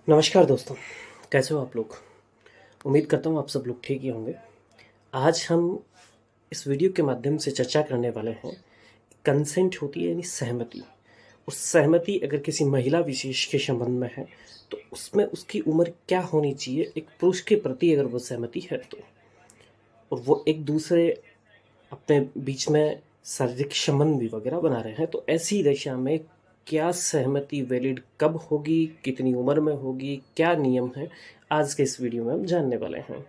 नमस्कार दोस्तों, कैसे हो आप लोग? उम्मीद करता हूँ आप सब लोग ठीक ही होंगे। आज हम इस वीडियो के माध्यम से चर्चा करने वाले हैं, कंसेंट होती है यानी सहमति। और सहमति अगर किसी महिला विशेष के संबंध में है, तो उसमें उसकी उम्र क्या होनी चाहिए एक पुरुष के प्रति अगर वो सहमति है तो। और वो एक दूसरे अपने बीच में शारीरिक संबंध भी वगैरह बना रहे हैं, तो ऐसी दशा में क्या सहमति वैलिड कब होगी, कितनी उम्र में होगी, क्या नियम है, आज के इस वीडियो में हम जानने वाले हैं।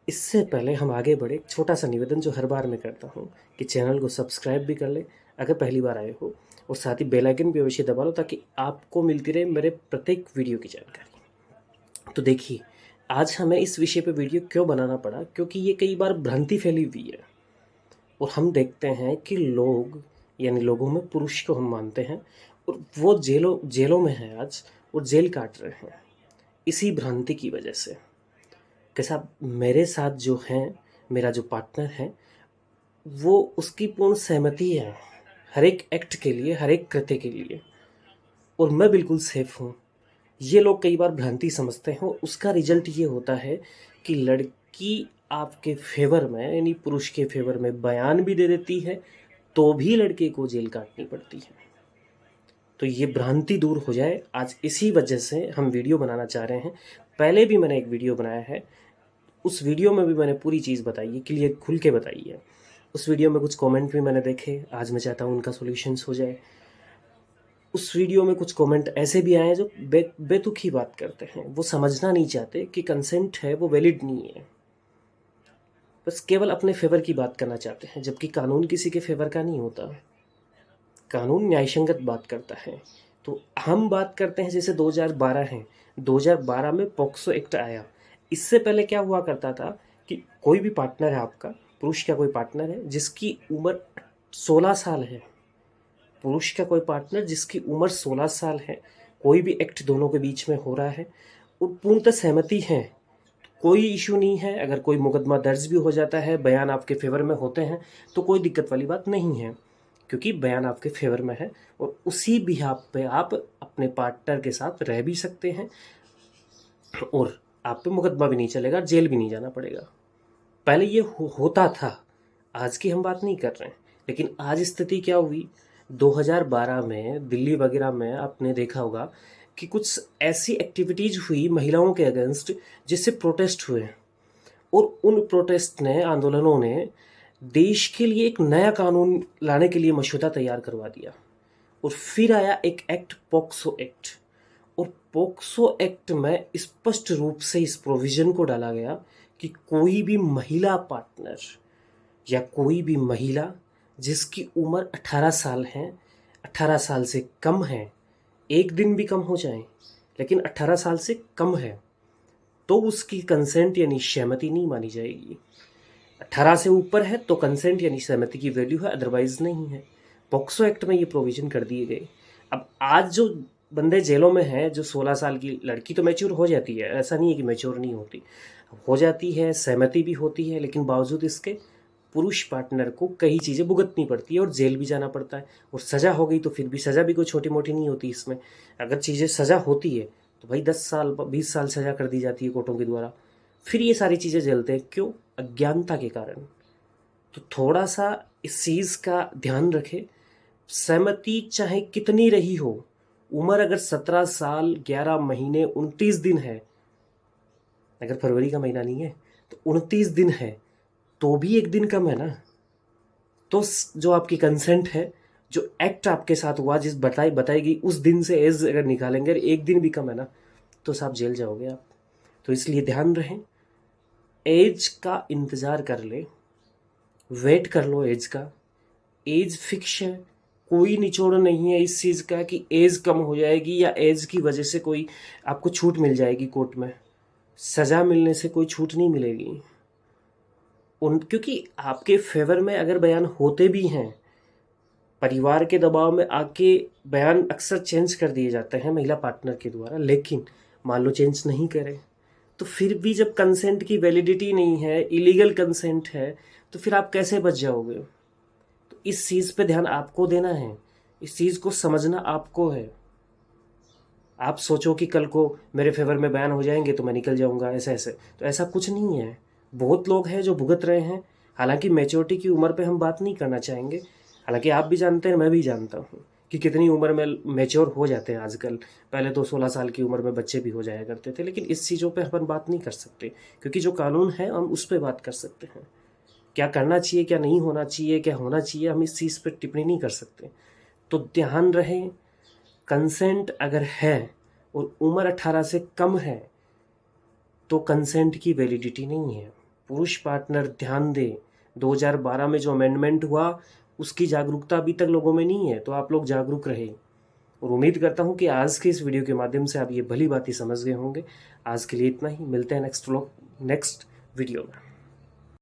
इससे पहले हम आगे बढ़े, एक छोटा सा निवेदन जो हर बार मैं करता हूँ कि चैनल को सब्सक्राइब भी कर ले अगर पहली बार आए हो, और साथ ही बेल आइकन भी अवश्य दबा लो ताकि आपको मिलती रहे मेरे प्रत्येक वीडियो की जानकारी। तो देखिए, आज हमें इस विषय पे वीडियो क्यों बनाना पड़ा, क्योंकि ये कई बार भ्रांति फैली हुई है। और हम देखते हैं कि लोग, यानी लोगों में पुरुष को हम मानते हैं, और वो जेलों जेलों में हैं आज, और जेल काट रहे हैं इसी भ्रांति की वजह से। कैसा मेरे साथ जो है, मेरा जो पार्टनर है, वो उसकी पूर्ण सहमति है हर एक एक्ट के लिए, हर एक कृत्य के लिए, और मैं बिल्कुल सेफ हूँ। ये लोग कई बार भ्रांति समझते हैं, और उसका रिजल्ट ये होता है कि लड़की आपके फेवर में, यानी पुरुष के फेवर में बयान भी दे देती है, तो भी लड़के को जेल काटनी पड़ती है। तो ये भ्रांति दूर हो जाए, आज इसी वजह से हम वीडियो बनाना चाह रहे हैं। पहले भी मैंने एक वीडियो बनाया है, उस वीडियो में भी मैंने पूरी चीज़ बताई है, क्लियर खुल के बताई है। उस वीडियो में कुछ कमेंट भी मैंने देखे, आज मैं चाहता हूँ उनका सॉल्यूशंस हो जाए। उस वीडियो में कुछ कमेंट ऐसे भी आए हैं जो बेतुकी बात करते हैं, वो समझना नहीं चाहते कि कंसेंट है वो वैलिड नहीं है, बस केवल अपने फेवर की बात करना चाहते हैं, जबकि कानून किसी के फेवर का नहीं होता। कानून न्यायसंगत बात करता है। तो हम बात करते हैं जैसे 2012 है, 2012 में पॉक्सो एक्ट आया। इससे पहले क्या हुआ करता था कि कोई भी पार्टनर है आपका, पुरुष का कोई पार्टनर है जिसकी उम्र 16 साल है, पुरुष का कोई पार्टनर जिसकी उम्र 16 साल है, कोई भी एक्ट दोनों के बीच में हो रहा है और पूर्णतः सहमति है, कोई इशू नहीं है। अगर कोई मुकदमा दर्ज भी हो जाता है, बयान आपके फेवर में होते हैं, तो कोई दिक्कत वाली बात नहीं है, क्योंकि बयान आपके फेवर में है, और उसी बिहाफ पे आप अपने पार्टनर के साथ रह भी सकते हैं, और आप पे मुकदमा भी नहीं चलेगा, जेल भी नहीं जाना पड़ेगा। पहले ये होता था, आज की हम बात नहीं कर रहे हैं। लेकिन आज स्थिति क्या हुई, 2012 में दिल्ली वगैरह में आपने देखा होगा कि कुछ ऐसी एक्टिविटीज़ हुई महिलाओं के अगेंस्ट जिससे प्रोटेस्ट हुए, और उन प्रोटेस्ट ने, आंदोलनों ने देश के लिए एक नया कानून लाने के लिए मसौदा तैयार करवा दिया। और फिर आया एक एक्ट, पॉक्सो एक्ट। और पॉक्सो एक्ट में स्पष्ट रूप से इस प्रोविज़न को डाला गया कि कोई भी महिला पार्टनर या कोई भी महिला जिसकी उम्र 18 साल है, 18 साल से कम है, एक दिन भी कम हो जाए लेकिन 18 साल से कम है, तो उसकी कंसेंट यानी सहमति नहीं मानी जाएगी। 18 से ऊपर है तो कंसेंट यानी सहमति की वैल्यू है, अदरवाइज नहीं है। पॉक्सो एक्ट में ये प्रोविज़न कर दिए गए। अब आज जो बंदे जेलों में हैं, जो 16 साल की लड़की तो मैच्योर हो जाती है, ऐसा नहीं है कि मैच्योर नहीं होती, हो जाती है, सहमति भी होती है, लेकिन बावजूद इसके पुरुष पार्टनर को कई चीज़ें भुगतनी पड़ती है और जेल भी जाना पड़ता है। और सज़ा हो गई तो फिर भी सज़ा भी कोई छोटी मोटी नहीं होती इसमें। अगर चीज़ें सज़ा होती है तो भाई 10 साल 20 साल सज़ा कर दी जाती है कोर्टों के द्वारा। फिर ये सारी चीज़ें झेलते हैं, क्यों? अज्ञानता के कारण। तो थोड़ा सा इस चीज़ का ध्यान रखें। सहमति चाहे कितनी रही हो, उम्र अगर 17 साल 11 महीने 29 दिन है, अगर फरवरी का महीना नहीं है तो 29 दिन है, तो भी एक दिन कम है ना। तो जो आपकी कंसेंट है, जो एक्ट आपके साथ हुआ, जिस बताई गई उस दिन से एज अगर निकालेंगे, एक दिन भी कम है ना, तो साहब जेल जाओगे आप। तो इसलिए ध्यान रहे, एज का इंतज़ार कर ले, वेट कर लो एज का। एज फिक्स है, कोई निचोड़ नहीं है इस चीज़ का कि एज कम हो जाएगी या एज की वजह से कोई आपको छूट मिल जाएगी कोर्ट में। सज़ा मिलने से कोई छूट नहीं मिलेगी क्योंकि आपके फेवर में अगर बयान होते भी हैं, परिवार के दबाव में आके बयान अक्सर चेंज कर दिए जाते हैं महिला पार्टनर के द्वारा, लेकिन मान लो चेंज नहीं करें तो फिर भी जब कंसेंट की वैलिडिटी नहीं है, इलीगल कंसेंट है, तो फिर आप कैसे बच जाओगे? तो इस चीज़ पे ध्यान आपको देना है, इस चीज़ को समझना आपको है। आप सोचो कि कल को मेरे फेवर में बयान हो जाएंगे तो मैं निकल जाऊंगा, ऐसे ऐसे, तो ऐसा कुछ नहीं है। बहुत लोग हैं जो भुगत रहे हैं। हालांकि मैच्योरिटी की उम्र पे हम बात नहीं करना चाहेंगे। हालांकि आप भी जानते हैं, मैं भी जानता हूँ कि कितनी उम्र में मैच्योर हो जाते हैं आजकल। पहले तो 16 साल की उम्र में बच्चे भी हो जाया करते थे, लेकिन इस चीज़ों पे अपन बात नहीं कर सकते, क्योंकि जो कानून है हम उस पर बात कर सकते हैं। क्या करना चाहिए, क्या नहीं होना चाहिए, क्या होना चाहिए, हम इस चीज़ पर टिप्पणी नहीं कर सकते। तो ध्यान रहे, कंसेंट अगर है और उम्र 18 से कम है तो कंसेंट की वैलिडिटी नहीं है। पुरुष पार्टनर ध्यान दे, 2012 में जो अमेंडमेंट हुआ उसकी जागरूकता अभी तक लोगों में नहीं है, तो आप लोग जागरूक रहे। और उम्मीद करता हूँ कि आज के इस वीडियो के माध्यम से आप ये भली बात ही समझ गए होंगे। आज के लिए इतना ही, मिलते हैं नेक्स्ट वीडियो में।